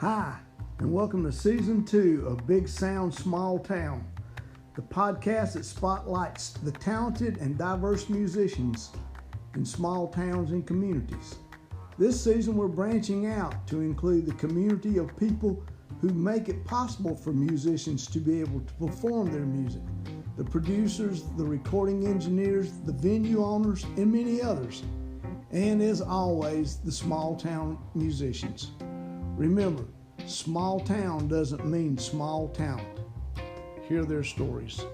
Hi, and welcome to Season 2 of Big Sound Small Town, the podcast that spotlights the talented and diverse musicians in small towns and communities. This season we're branching out to include the community of people who make it possible for musicians to be able to perform their music, the producers, the recording engineers, the venue owners, and many others, and as always, the small town musicians. Remember, small town doesn't mean small talent. Hear their stories.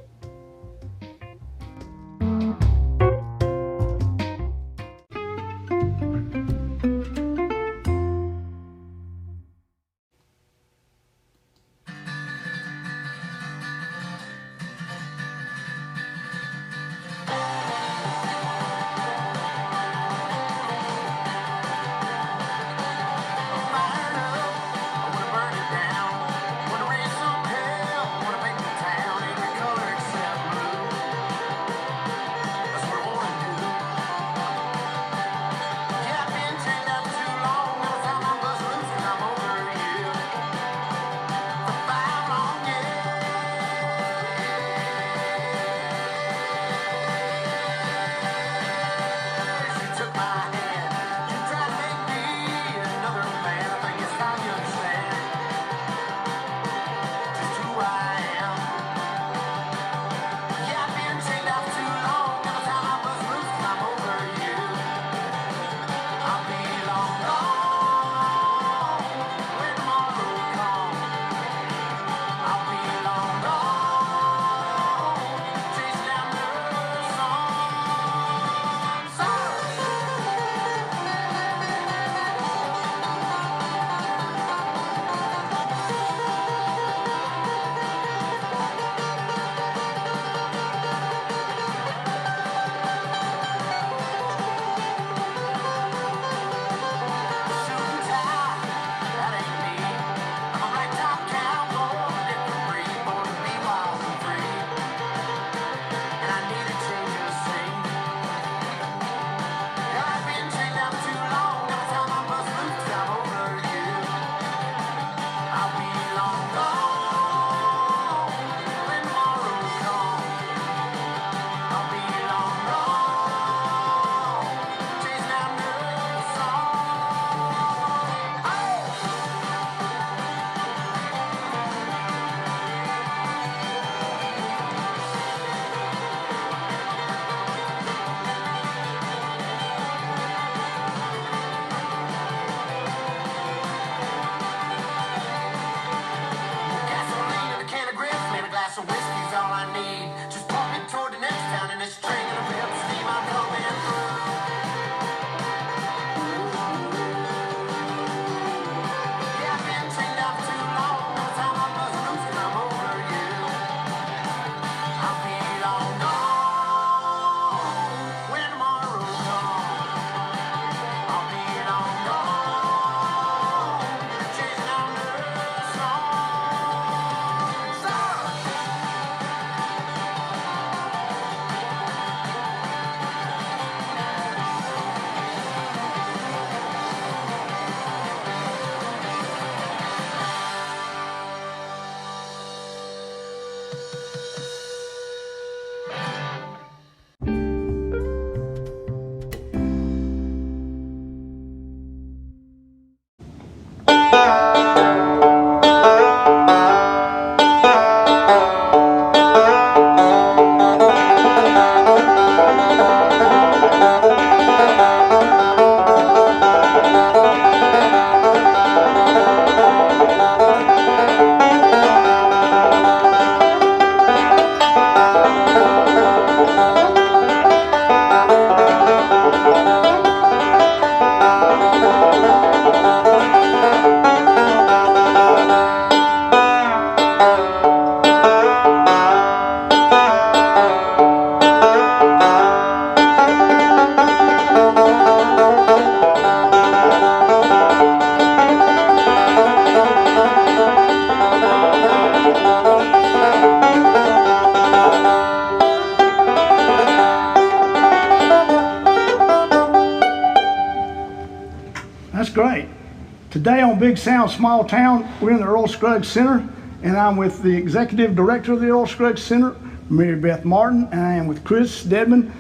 Today on Big Sound Small Town, we're in the Earl Scruggs Center, and I'm with the Executive Director of the Earl Scruggs Center, Mary Beth Martin, and I am with Kris Dedmon,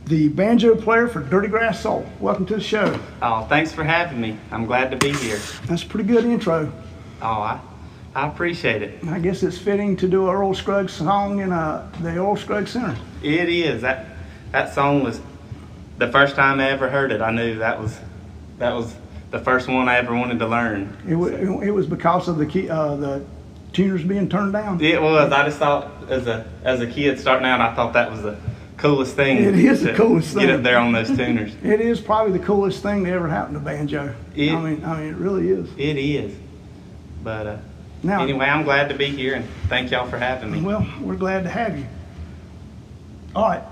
the banjo player for Dirty Grass Soul. Welcome to the show. Oh, thanks for having me. I'm glad to be here. That's a pretty good intro. Oh, I appreciate it. I guess it's fitting to do an Earl Scruggs song in the Earl Scruggs Center. It is. That song was the first time I ever heard it. I knew that was the first one I ever wanted to learn. It was because of the tuners being turned down. It was. I just thought as a kid starting out, I thought that was the coolest thing. It is the coolest thing. Get up there on those tuners. It is probably the coolest thing that ever happened to banjo. I mean, it really is. It is. But now, anyway, I'm glad to be here, and thank y'all for having me. Well, we're glad to have you. All right.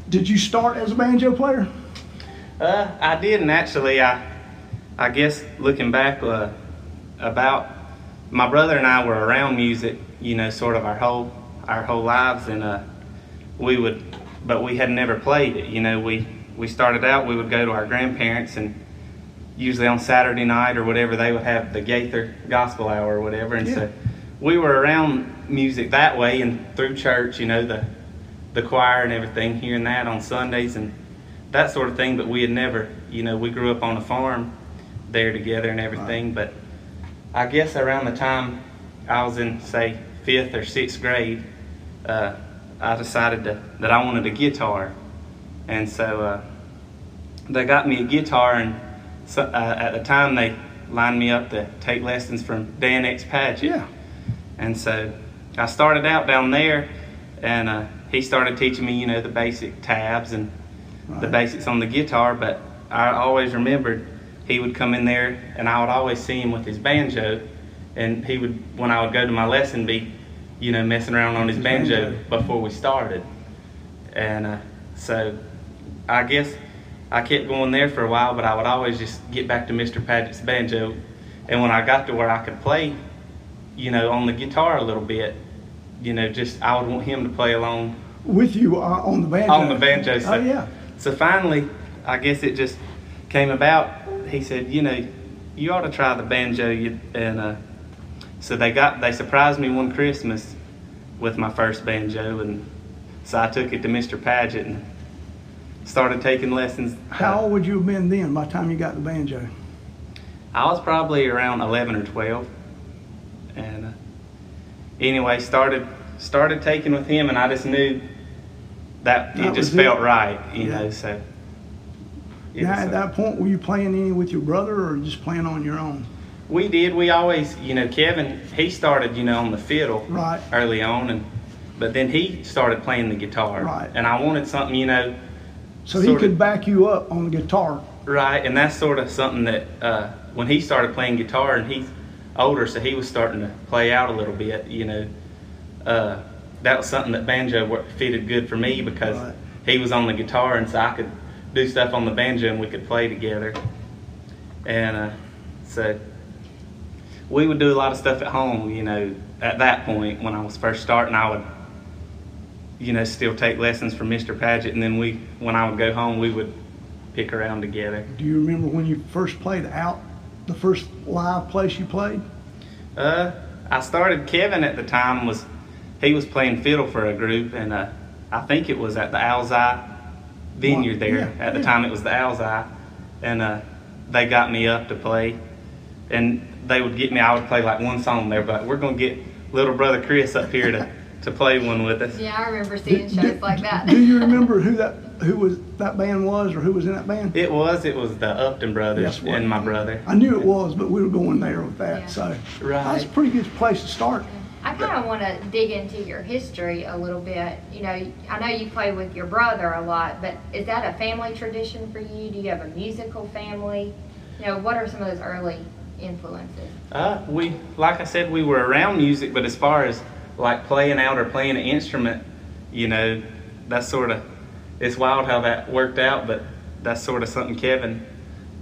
Did you start as a banjo player? I didn't actually. I guess looking back, about my brother and I were around music, sort of our whole lives, and but we had never played it. We started out, we would go to our grandparents, and usually on Saturday night or whatever, they would have the Gaither Gospel Hour or whatever, and so we were around music that way and through church, the choir and everything, hearing that on Sundays and that sort of thing, but we had never, we grew up on a farm there together and everything, right. But I guess around the time I was in, say, 5th or 6th grade, I decided that I wanted a guitar, and so they got me a guitar, and so, at the time they lined me up to take lessons from Dan X. Padgett. Yeah. And so I started out down there, and he started teaching me, the basic tabs and the basics on the guitar, but I always remembered he would come in there and I would always see him with his banjo, and he would, when I would go to my lesson, be, messing around on his banjo before we started. And so I guess I kept going there for a while, but I would always just get back to Mr. Padgett's banjo. And when I got to where I could play, on the guitar a little bit, I would want him to play along with you on the banjo. On the banjo. So, oh yeah. So finally, I guess it just came about. He said, you ought to try the banjo. And so they surprised me one Christmas with my first banjo, and so I took it to Mr. Padgett and started taking lessons. How old would you have been then by the time you got the banjo? I was probably around 11 or 12. And anyway, started taking with him, and I just knew that it just felt right, you know, so. Now, at that point, were you playing any with your brother or just playing on your own? We did. We always, Kevin, he started, on the fiddle early on, but then he started playing the guitar. Right. And I wanted something, so he could back you up on the guitar. Right, and that's sort of something that when he started playing guitar, and he's older, so he was starting to play out a little bit, that was something that banjo fitted good for me because he was on the guitar, and so I could do stuff on the banjo and we could play together. And so we would do a lot of stuff at home, at that point when I was first starting. I would, still take lessons from Mr. Padgett, and then when I would go home, we would pick around together. Do you remember when you first played out, the first live place you played? I started, Kevin at the time he was playing fiddle for a group, and I think it was at the Owl's Eye Vineyard there. At the time it was the Owl's Eye, and they got me up to play, and they would get me, I would play like one song there, but we're going to get little brother Kris up here to play one with us. Yeah, I remember seeing shows like that. Do you remember who that band was, or who was in that band? It was the Upton brothers and my brother. I knew it was, but we were going there with that, so that's a pretty good place to start. I kind of want to dig into your history a little bit. I know you play with your brother a lot, but is that a family tradition for you? Do you have a musical family? What are some of those early influences? Like I said, we were around music, but as far as like playing out or playing an instrument, that's sort of, it's wild how that worked out, but that's sort of something Kevin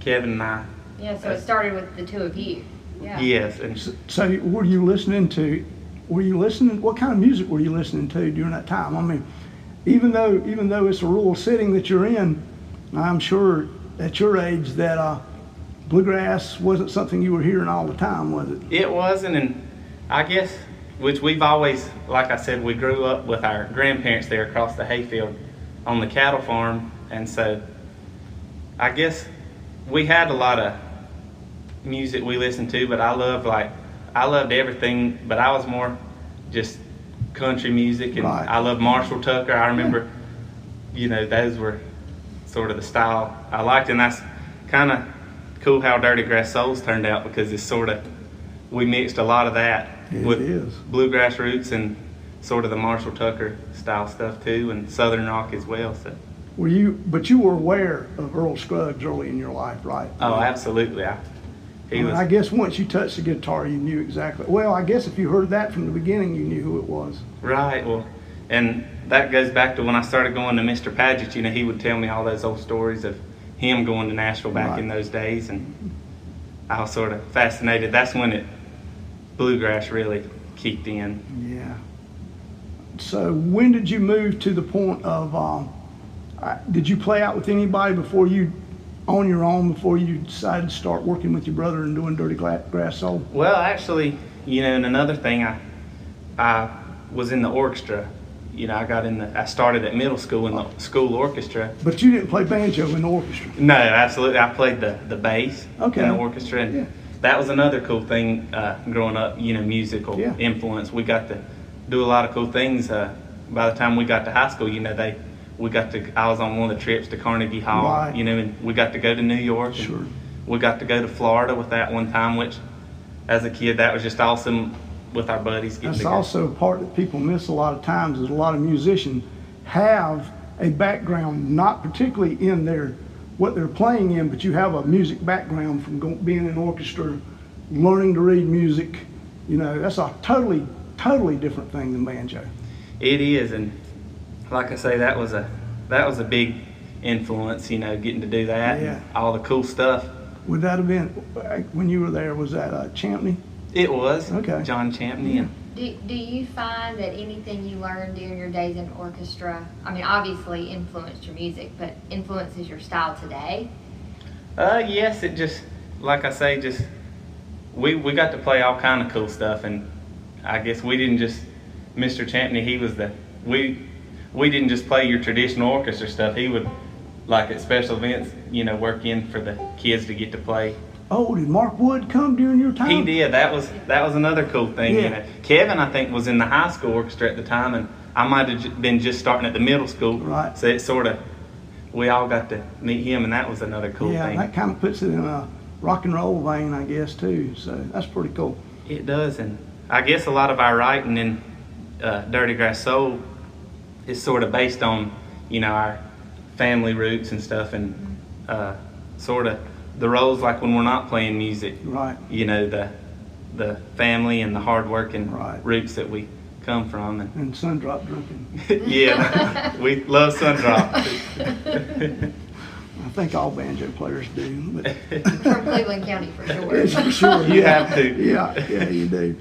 and I. Yeah, so it started with the two of you. Yeah. Yes. And so were you listening to, what kind of music were you listening to during that time? I mean, even though it's a rural setting that you're in, I'm sure at your age that bluegrass wasn't something you were hearing all the time, was it? It wasn't, and I guess, which we've always, like I said, we grew up with our grandparents there across the hayfield on the cattle farm, and so I guess we had a lot of music we listened to, but I loved everything, but I was more just country music, and Right. I loved Marshall Tucker. I remember, those were sort of the style I liked, and that's kind of cool how Dirty Grass Souls turned out, because it's sort of, we mixed a lot of that with bluegrass roots and sort of the Marshall Tucker style stuff too, and Southern rock as well. So. But you were aware of Earl Scruggs early in your life, right? Oh, absolutely. I guess once you touched the guitar, you knew exactly. Well, I guess if you heard that from the beginning, you knew who it was. Right. Well, and that goes back to when I started going to Mr. Paget. He would tell me all those old stories of him going to Nashville back in those days, and I was sort of fascinated. That's when bluegrass really kicked in. Yeah. So when did you move to the point of, did you play out with anybody on your own before you decided to start working with your brother and doing Dirty Grass Soul? Well, actually, and another thing, I was in the orchestra. I started at middle school in the school orchestra. But you didn't play banjo in the orchestra? No, absolutely. I played the bass in the orchestra. And that was another cool thing growing up, musical influence. We got to do a lot of cool things. By the time we got to high school, I was on one of the trips to Carnegie Hall, and we got to go to New York. Sure. We got to go to Florida with that one time, which as a kid, that was just awesome with our buddies. That's also a part that people miss a lot of times, is a lot of musicians have a background, not particularly in what they're playing in, but you have a music background from being in an orchestra, learning to read music. That's a totally, totally different thing than banjo. It is, and like I say, that was a big influence, getting to do that, and all the cool stuff. Would that have been, when you were there, was that Champney? It was. Okay. John Champney. Yeah. Do you find that anything you learned during your days in orchestra, obviously influenced your music, but influences your style today? Yes, it just, like I say, we got to play all kind of cool stuff, and I guess we didn't just, Mr. Champney, he was we didn't just play your traditional orchestra stuff. He would, like at special events, work in for the kids to get to play. Oh, did Mark Wood come during your time? He did. That was another cool thing. Yeah. Kevin, I think, was in the high school orchestra at the time, and I might have been just starting at the middle school. Right. So it we all got to meet him, and that was another cool thing. Yeah, that kind of puts it in a rock and roll vein, I guess, too. So that's pretty cool. It does, and I guess a lot of our writing in Dirty Grass Soul is sort of based on, our family roots and stuff, and sort of the roles like when we're not playing music. Right. The family and the hard-working roots that we come from. And Sundrop drinking. Yeah, we love Sundrop. I think all banjo players do. But From Cleveland County, for sure. yes, for sure. You have to. Yeah, you do.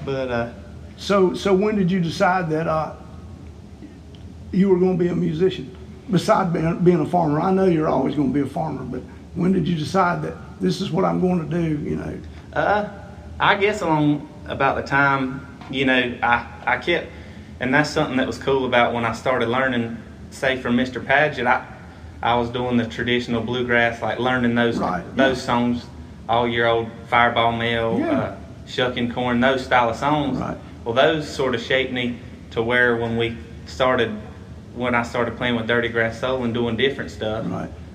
But So when did you decide that you were going to be a musician? Besides being a farmer, I know you're always going to be a farmer, but when did you decide that this is what I'm going to do? I guess along about the time, I kept, and that's something that was cool about when I started learning, say from Mr. Paget, I was doing the traditional bluegrass, like learning those songs, all your old Fireball Mill, Shucking Corn, those style of songs. Right. Well, those sort of shaped me to where when I started playing with Dirty Grass Soul and doing different stuff,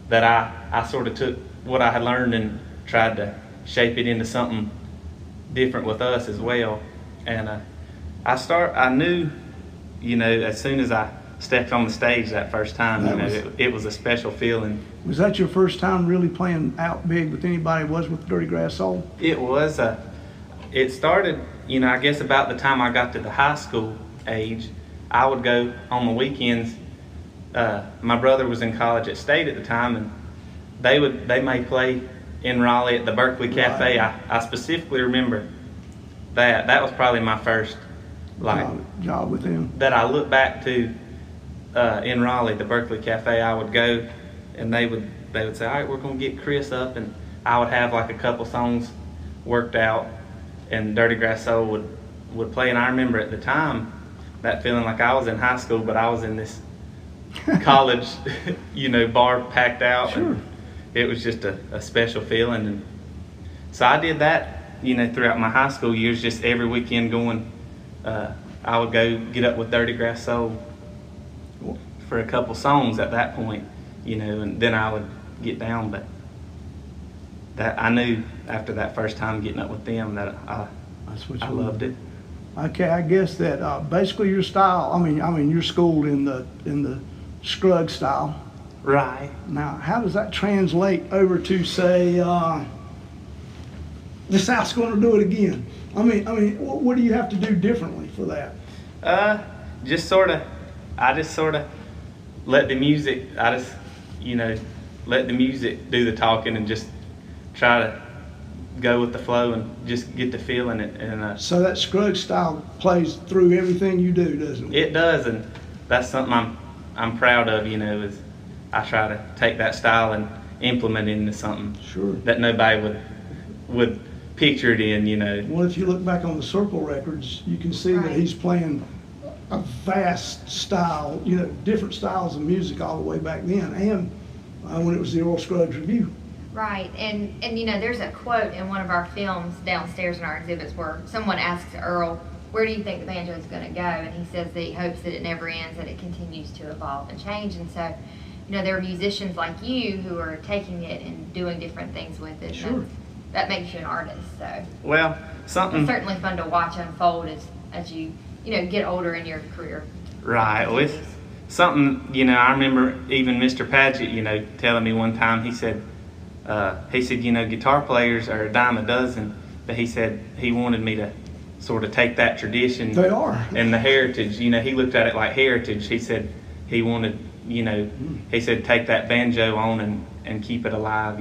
that I sort of took what I had learned and tried to shape it into something different with us as well. And I knew, as soon as I stepped on the stage that first time, it was a special feeling. Was that your first time really playing out big with anybody? Was with Dirty Grass Soul? It was. It started, I guess about the time I got to the high school age. I would go on the weekends. My brother was in college at State at the time, and they may play in Raleigh at the Berkeley Cafe. I specifically remember that was probably my first job with them that I look back to in Raleigh, the Berkeley Cafe. I would go, and they would say, all right, we're going to get Kris up, and I would have like a couple songs worked out, and Dirty Grass Soul would play. And I remember at the time that feeling like I was in high school, but I was in this college, bar packed out. Sure. And it was just a special feeling. And so I did that, throughout my high school years, just every weekend going. I would go get up with Dirty Grass Soul for a couple songs at that point, and then I would get down. But that I knew after that first time getting up with them that That's what I loved it. Okay, I guess that basically your style. I mean, you're schooled in the Scruggs style. Right. Now, how does that translate over to say the South's going to do it again? I mean, what do you have to do differently for that? I just sort of let the music. Let the music do the talking and just try to go with the flow and just get the feeling it. And So that Scruggs style plays through everything you do, doesn't it? it does, and that's something I'm proud of. Is I try to take that style and implement it into something Sure. that nobody would picture it in. Well, if you look back on the Circle records, you can see that Right. he's playing a vast style, different styles of music all the way back then, and when it was the Earl Scruggs Review. Right, and there's a quote in one of our films downstairs in our exhibits where someone asks Earl, where do you think the banjo is going to go? And he says that he hopes that it never ends, that it continues to evolve and change. And so, there are musicians like you who are taking it and doing different things with it. Sure. That makes you an artist, so Well, something. it's certainly fun to watch unfold as you get older in your career. Right. Well, it's something, I remember even Mr. Paget, telling me one time, he said, guitar players are a dime a dozen, but he said he wanted me to sort of take that tradition. They are. And the heritage, he looked at it like heritage. He said he wanted, he said take that banjo on and keep it alive,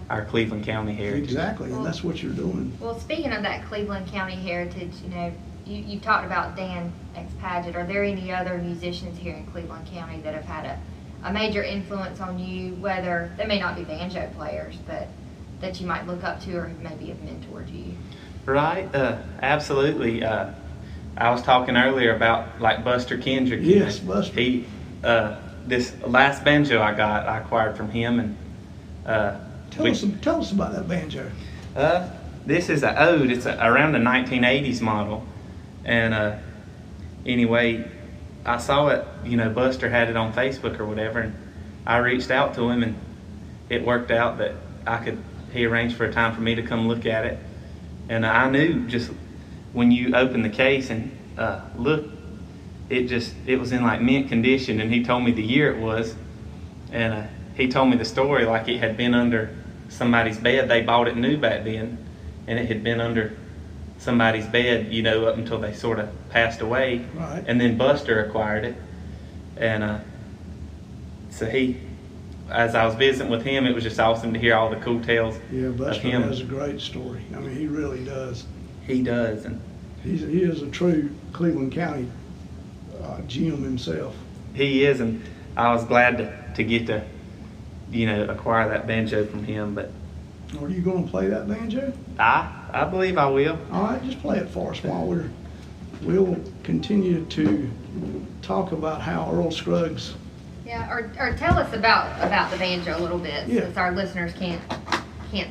our Cleveland County heritage. Exactly, and that's what you're doing. Well, speaking of that Cleveland County heritage, you talked about Dan X. Paget. Are there any other musicians here in Cleveland County that have had a major influence on you, whether they may not be banjo players, but that you might look up to or maybe have mentored you? Right, absolutely. I was talking earlier about like Buster Kendrick. Yes, Buster. He, this last banjo I acquired from him, and Tell us about that banjo. this is an ode. It's around the 1980s model, and anyway, I saw it. Buster had it on Facebook or whatever, and I reached out to him, and it worked out that he arranged for a time for me to come look at it, and I knew just when you open the case and look, it was in like mint condition, and he told me the year it was, and he told me the story like it had been under somebody's bed. They bought it new back then, and it had been under somebody's bed, up until they sort of passed away. Right. And then Buster acquired it, and so as I was visiting with him, it was just awesome to hear all the cool tales Yeah, of Buster him. has a great story. I mean, he really does. He does, and He is a true Cleveland County gem himself. he is, and I was glad to get to, acquire that banjo from him. But Are you going to play that banjo? I believe I will. All right, just play it for us while we'll continue to talk about how Earl Scruggs. Yeah, or tell us about the banjo a little bit, Yeah. since our listeners can't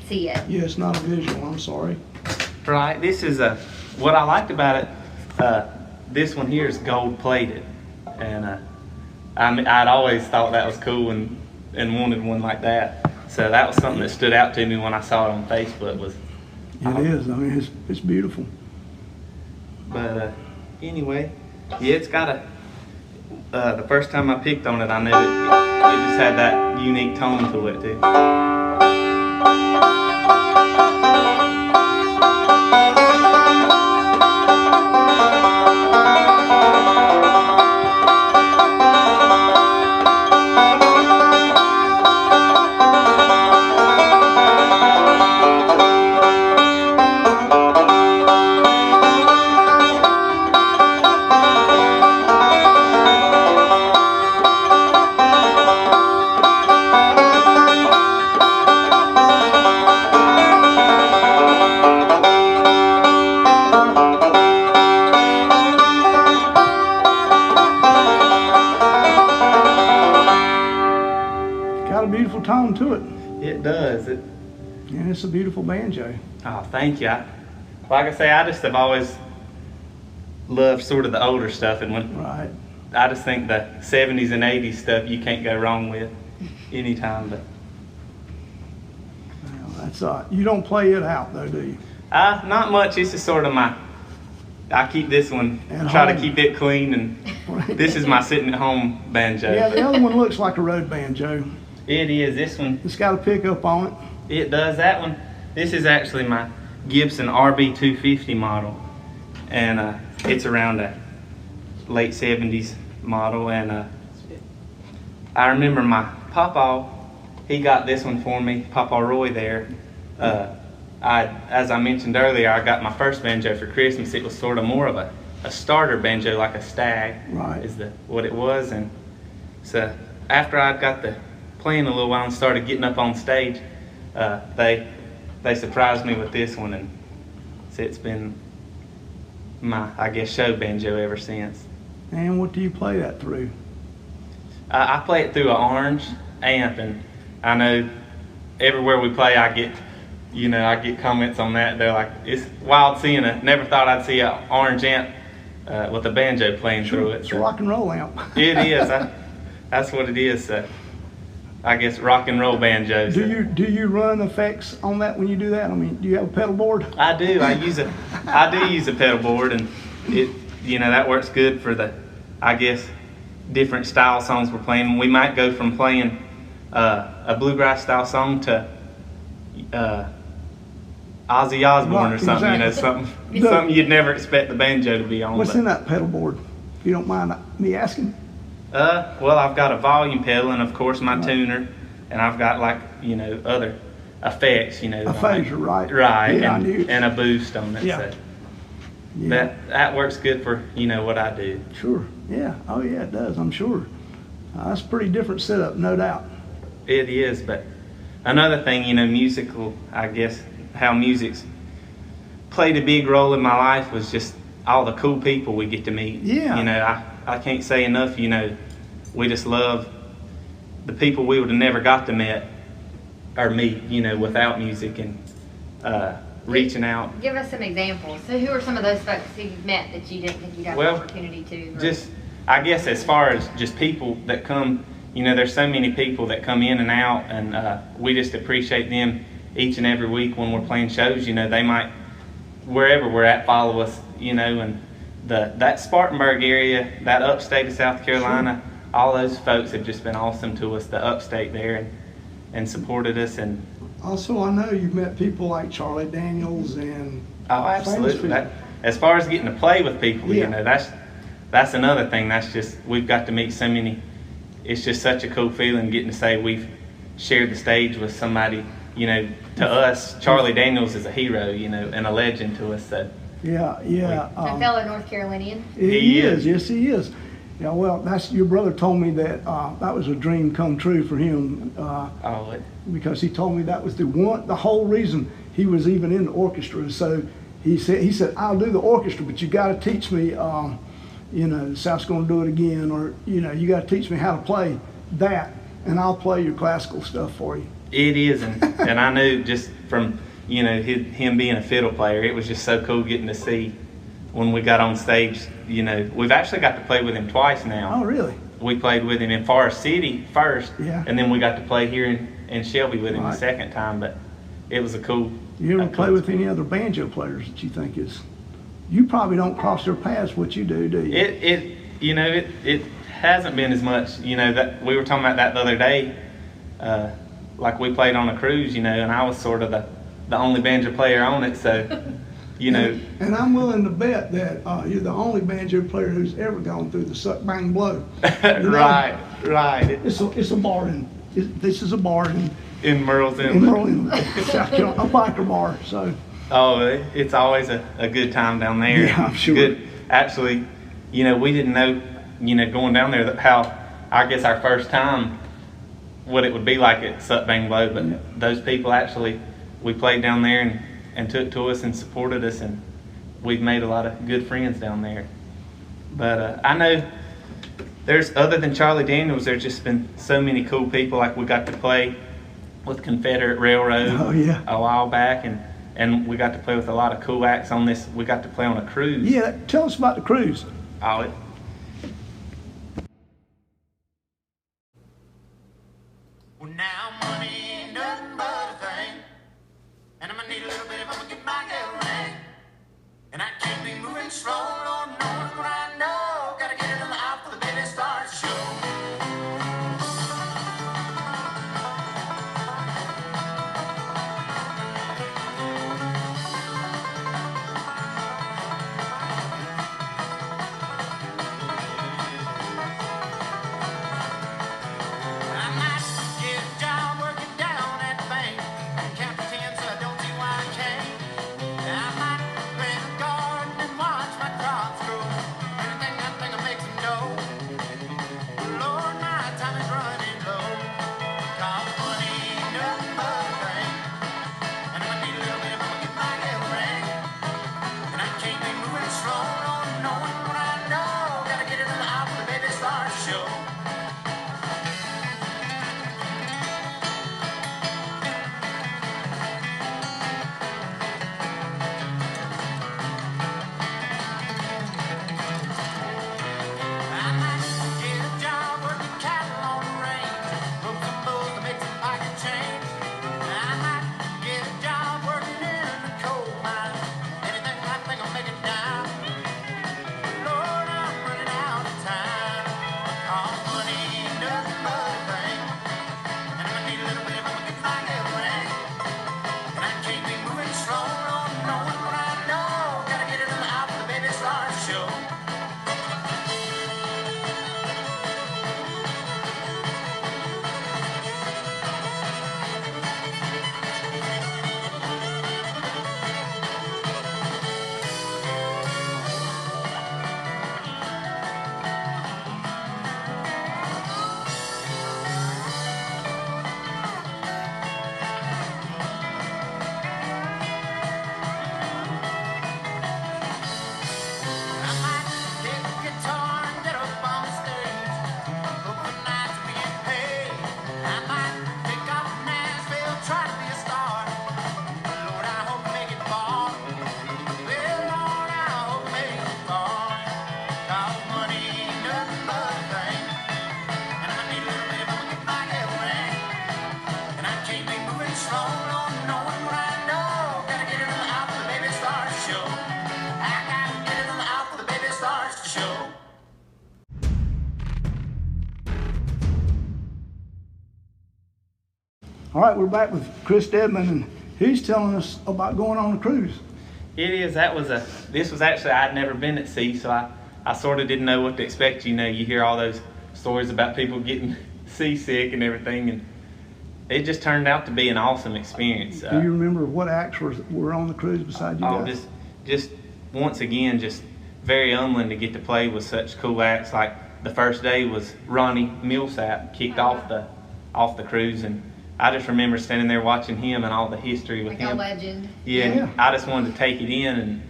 see it. Yeah, it's not a visual. I'm sorry. Right. This is what I liked about it. This one here is gold plated, and I'd always thought that was cool and wanted one like that. So that was something that stood out to me when I saw it on Facebook. It is. I mean, it's beautiful. But anyway, yeah, it's got the first time I picked on it, I knew it just had that unique tone to it too. got a beautiful tone to it. It does. And it's a beautiful banjo. Oh, thank you. Like I say, I just have always loved sort of the older stuff, and Right. I just think the 70s and 80s stuff you can't go wrong with anytime. But Well, that's you don't play it out though, do you? not much. It's just sort of I keep this one, At try home. to keep it clean, and Right. this is my sitting at home banjo. Yeah, the other one looks like a road banjo. It is. This one, It's got a pickup on it. it does. That one, this is actually my Gibson RB250 model, and it's around a late 70s model. And I remember my papa, he got this one for me, Papa Roy there. As I mentioned earlier, I got my first banjo for Christmas. It was sort of more of a starter banjo, like a stag, Right. is what it was. And so after I got the playing a little while and started getting up on stage, they surprised me with this one, and so it's been my, I guess, show banjo ever since. And what do you play that through? I play it through an orange amp, and I know everywhere we play, I get comments on that. They're like, it's wild seeing never thought I'd see an orange amp with a banjo playing through it. It's a rock and roll amp. It is. That's what it is. I guess rock and roll banjo. Do you run effects on that when you do that? I mean, do you have a pedal board? I do. I do use a pedal board, and it that works good for the, I guess, different style songs we're playing. We might go from playing a bluegrass style song to Ozzy Osbourne or something. Exactly. Something you'd never expect the banjo to be on. What's in that pedal board? If you don't mind me asking. Well, I've got a volume pedal, and of course my tuner, and I've got other effects, A phaser, right? Right, Yeah, I knew. and a boost on it. Yeah. So Yeah. that works good for what I do. Sure. Yeah. Oh yeah, it does. I'm sure. That's a pretty different setup, no doubt. It is, but another thing, musical, I guess, how music's played a big role in my life was just all the cool people we get to meet. Yeah. I can't say enough, we just love the people we would have never got to meet without music, and reaching out. Give us some examples. So who are some of those folks who you've met that you didn't think you'd have the opportunity to? Just, I guess, as far as just people that come, there's so many people that come in and out, and we just appreciate them each and every week when we're playing shows. They might, wherever we're at, follow us, and that Spartanburg area, that upstate of South Carolina, all those folks have just been awesome to us, the upstate there, and supported us. And Also, I know you've met people like Charlie Daniels and. oh, absolutely. As far as getting to play with people, Yeah. That's another thing. That's just, we've got to meet so many. It's just such a cool feeling getting to say we've shared the stage with somebody. To us, Charlie Daniels is a hero, and a legend to us. So Yeah. A fellow North Carolinian. He is. Yes, he is. Yeah. Well, that's your brother told me that that was a dream come true for him. Because he told me that was the whole reason he was even in the orchestra. So he said I'll do the orchestra, but you got to teach me. South's going to do it again, or you got to teach me how to play that, and I'll play your classical stuff for you. It is, and I knew just from him being a fiddle player, it was just so cool getting to see when we got on stage. We've actually got to play with him twice now. Oh, really? We played with him in Forest City first, Yeah. and then we got to play here in Shelby with him Right. the second time. But it was a cool. You ever play with any other banjo players that you think is? You probably don't cross their paths what you do you? It hasn't been as much. That we were talking about that the other day. Like we played on a cruise, and I was sort of the only banjo player on it. So, And I'm willing to bet that you're the only banjo player who's ever gone through the suck bang blow. Right. It's a bar this is a bar In Merle's in Merle, South Carolina, a biker bar. So. Oh, it's always a good time down there. Yeah, I'm sure. Good. Actually, we didn't know, going down there how, I guess, our first time, what it would be like at Suck Bang Blow. But those people actually, we played down there and took to us and supported us, and we've made a lot of good friends down there. But I know there's, other than Charlie Daniels, there's just been so many cool people. Like we got to play with Confederate Railroad a while back, and we got to play with a lot of cool acts on this. We got to play on a cruise. Yeah, tell us about the cruise. Oh, Well, now money ain't nothing but a thing, and I'm gonna need a little bit if I'm gonna get my girl ring. And I can't be moving slow, Lord knows what I know. Gotta get it on the out for the baby starts to show. I might get a job working down at the bank, count the tens, so I don't see why I can't. I might plant a garden and watch my crops grow. Anything I think will make some dough. Lord, my time is running low. 'Cause money ain't nothing but a thing, and I'm gonna need a little bit if I'm gonna get my girl ring. And I can't be moving slow, Lord, knowing what I know. Gotta get it in the eye for the baby starts to show. I might get a job working cattle on the range, rope some bulls to make some pocket change. I might get a job working in the coal mine. Anything I think will make it down. Lord, I'm running out of time. All money ain't nothing but a thing, and I'm gonna need a little bit if I'm gonna get my girl ring. And I can't be moving slow, Lord, knowing what I know. Gotta get it in the eye for the baby starts to show. I might take a guitar and get up on stage, hope the night's being paid. I might pick up Nashville, try to be a star. Lord, I hope I make it far. Well, Lord, I hope I make it far. 'Cause money ain't nothing but a thing, and I'm gonna need a little bit if I'm gonna get my girl ring. And I can't be moving slow, Lord, knowing what I know. Gotta get it in the eye for the baby starts to show. I gotta get it in the eye for the baby starts to show. All right, we're back with Kris Dedmon, and he's telling us about going on a cruise. it is. This was actually, I'd never been at sea, so I sort of didn't know what to expect. You know, you hear all those stories about people getting seasick and everything, and it just turned out to be an awesome experience. Do you remember what acts were on the cruise beside you guys? Just once again, just very humbling to get to play with such cool acts. Like the first day was Ronnie Millsap kicked off the cruise, and I just remember standing there watching him and all the history with Like him. a legend. Yeah, and I just wanted to take it in, and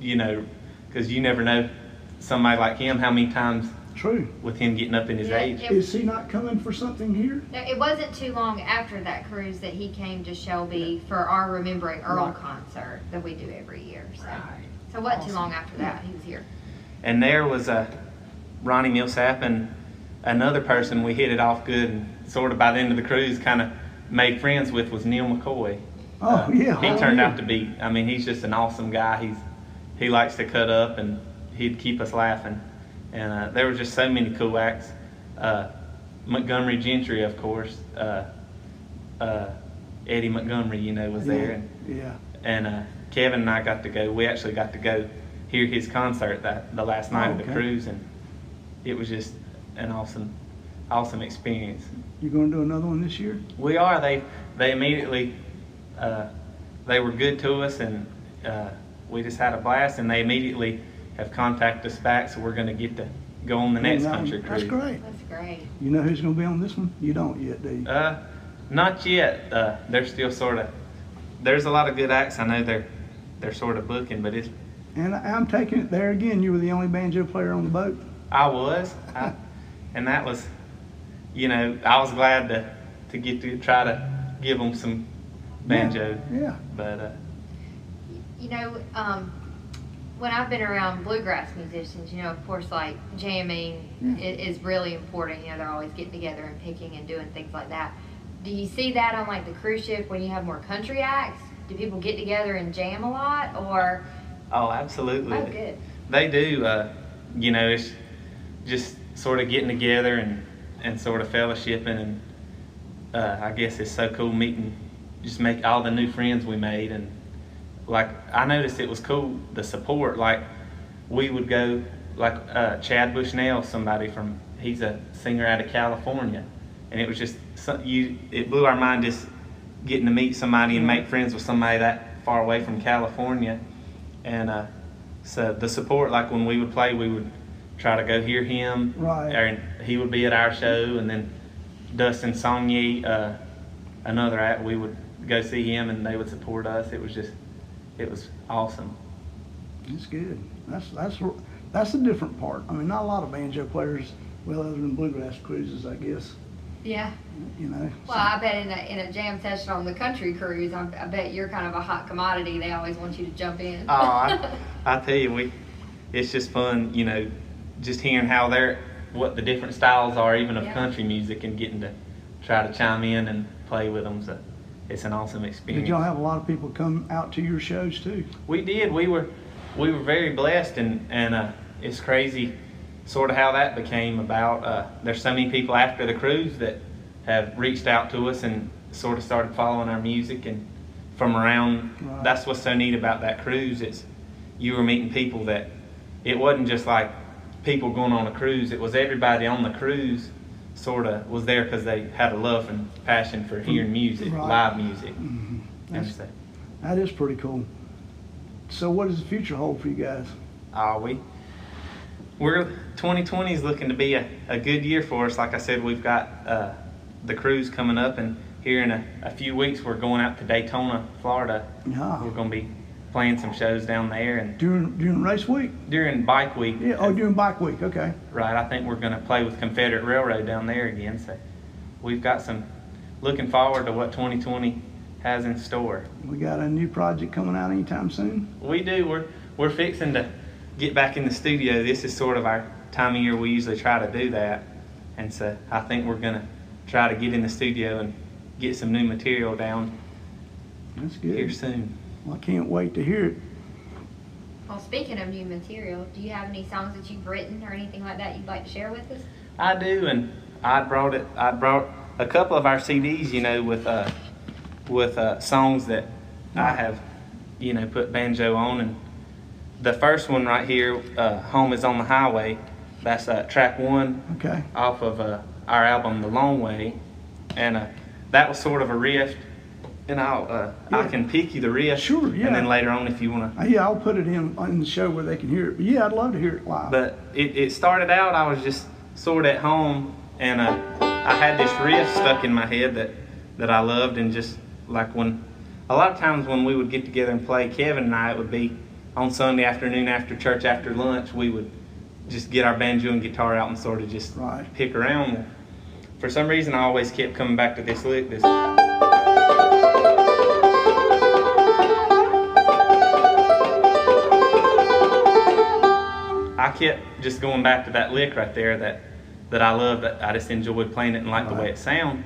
you know, because you never know somebody like him how many times. True. With him getting up in his age. Is he not coming for something here? No, it wasn't too long after that cruise that he came to Shelby for our Remembering Earl concert that we do every year. So it wasn't too long after that he was here. And there was Ronnie Millsap and another person we hit it off good, and sort of by the end of the cruise kind of made friends with was Neil McCoy. Oh, yeah. He turned out to be, I mean, he's just an awesome guy. He likes to cut up, and he'd keep us laughing. And there were just so many cool acts. Montgomery Gentry, of course. Eddie Montgomery, you know, was there. And Kevin and I got to go. We actually got to go hear his concert the last night of the cruise, and it was just an awesome experience. You going to do another one this year? We are. They immediately they were good to us, and we just had a blast. And they immediately have contacted us back, so we're going to get to go on the next country cruise. That's great. That's great. You know who's going to be on this one? You don't yet, do you? Not yet. They're still sort of. There's a lot of good acts. I know they're sort of booking, but it's. And I'm taking it there again. You were the only banjo player on the boat. I was. and that was, I was glad to get to try to give them some banjo. Yeah. But when I've been around bluegrass musicians, of course, like jamming is really important. They're always getting together and picking and doing things like that. Do you see that on like the cruise ship when you have more country acts? Do people get together and jam a lot, or? Oh, absolutely. Oh, good. They do. It's just sort of getting together and sort of fellowshipping, and I guess it's so cool meeting, just make all the new friends we made. And like I noticed it was cool, the support. Like we would go, like Chad Bushnell, he's a singer out of California, and it was just it blew our mind just getting to meet somebody and make friends with somebody that far away from California. And so the support, like when we would play, we would try to go hear him, right? And he would be at our show, and then Dustin Saunier, another act, we would go see him, and they would support us. It was awesome. That's good. That's the different part. I mean, not a lot of banjo players, well, other than bluegrass cruises, I guess. Yeah. Well, I bet in a jam session on the country cruise, I bet you're kind of a hot commodity. They always want you to jump in. Oh, I tell you, it's just fun, just hearing what the different styles are, even of country music, and getting to try to chime in and play with them. So it's an awesome experience. Did y'all have a lot of people come out to your shows too? We did. We were very blessed, and it's crazy sort of how that became about. There's so many people after the cruise that have reached out to us and sort of started following our music, and from around. Right. That's what's so neat about that cruise. You were meeting people that it wasn't just like people going on a cruise. It was everybody on the cruise sort of was there because they had a love and passion for hearing music, right. Live music. Mm-hmm. That is pretty cool. So what does the future hold for you guys? We're 2020 is looking to be a good year for us. Like I said, we've got the cruise coming up, and here in a few weeks we're going out to Daytona, Florida. Yeah. We're going to be playing some shows down there, and during race week? During bike week. Yeah. Oh, during bike week. Okay. Right. I think we're going to play with Confederate Railroad down there again. So we've got looking forward to what 2020 has in store. We got a new project coming out anytime soon? We do. We're fixing to get back in the studio. This is sort of our time of year we usually try to do that, and so I think we're going to try to get in the studio and get some new material down. That's good. Here soon. Well, I can't wait to hear it. Well, speaking of new material, do you have any songs that you've written or anything like that you'd like to share with us? I do, and I brought a couple of our CDs, with songs that I have, put banjo on. And the first one right here, "Home Is on the Highway," that's track 1 Okay. off of our album, The Long Way, and that was sort of a riff. And I can pick you the riff. Sure, yeah. And then later on, if you want to. Yeah, I'll put it in the show where they can hear it. But yeah, I'd love to hear it live. But it started out, I was just sort of at home, and I had this riff stuck in my head that I loved, and just like a lot of times when we would get together and play, Kevin and I, it would be on Sunday afternoon after church, after lunch, we would just get our banjo and guitar out and sort of just pick around. For some reason, I always kept coming back to this lick, this. I kept just going back to that lick right there that I love, that I just enjoyed playing it and liked the way it sounded.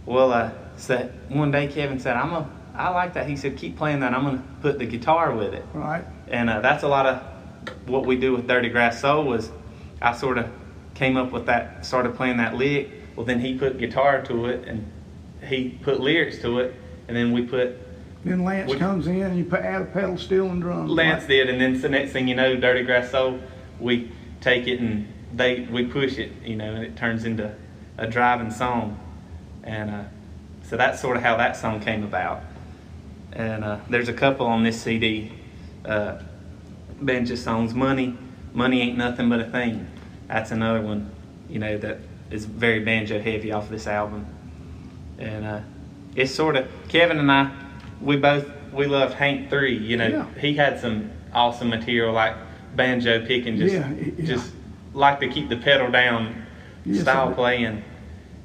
Well, so one day Kevin said, I like that. He said, keep playing that. I'm going to put the guitar with it. Right. And that's a lot of what we do with Dirty Grass Soul. Was I sort of came up with that, started playing that lick. Well, then he put guitar to it, and he put lyrics to it, and then we put. Then Lance comes in and you add a pedal steel and drums. Lance did, and then the next thing you know, Dirty Grass Soul, we take it and we push it, and it turns into a driving song. And so that's sort of how that song came about. And there's a couple on this CD, banjo songs. Money Ain't Nothing But a Thing. That's another one, that is very banjo heavy off this album. And it's sort of, Kevin and I, we loved Hank 3. He had some awesome material like banjo picking, just like to keep the pedal down style playing,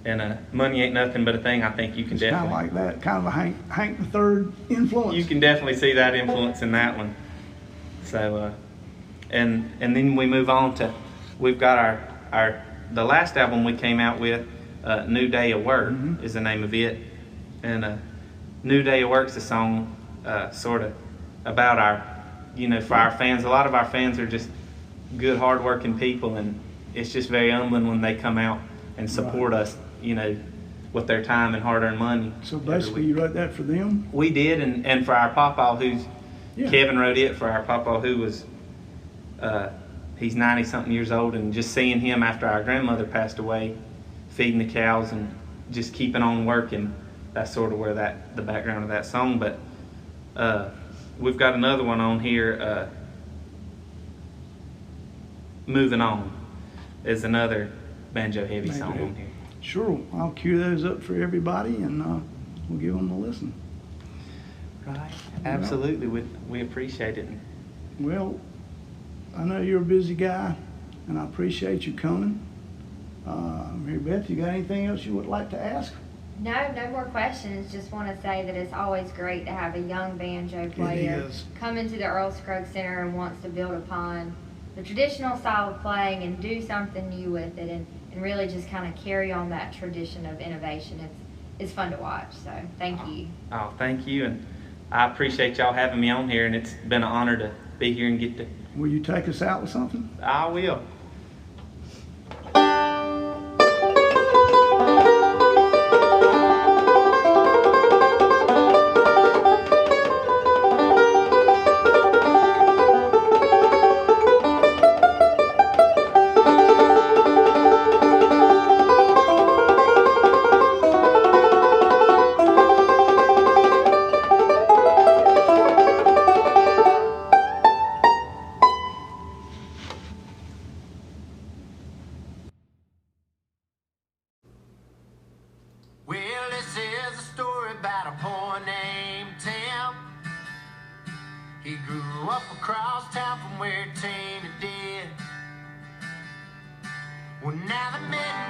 and money ain't nothing but a thing. I think you can definitely kind of like that, kind of a Hank the Third influence. You can definitely see that influence in that one. So, and then we move on to, we've got the last album we came out with, New Day of Work is the name of it, and New Day of Work's a song sort of about for our fans. A lot of our fans are just good, hardworking people, and it's just very humbling when they come out and support us, with their time and hard-earned money. So basically you wrote that for them? We did, and for our papa, Kevin wrote it for our papa, who was, he's 90-something years old, and just seeing him after our grandmother passed away, feeding the cows and just keeping on working, that's sort of where the background of that song. But we've got another one on here, Moving On is another banjo heavy song on here. Sure, I'll cue those up for everybody, and we'll give them a listen. Right, absolutely. We appreciate it. Well, I know you're a busy guy, and I appreciate you coming. Mary Beth, you got anything else you would like to ask? No more questions. Just want to say that it's always great to have a young banjo player come into the Earl Scruggs Center and wants to build upon the traditional style of playing and do something new with it, and really just kind of carry on that tradition of innovation. It's fun to watch, so thank you. Oh, thank you, and I appreciate y'all having me on here, and it's been an honor to be here and get to... Will you take us out with something? I will. Well, this is a story about a boy named Tim. He grew up across town from where Tina did. Well, now the midnight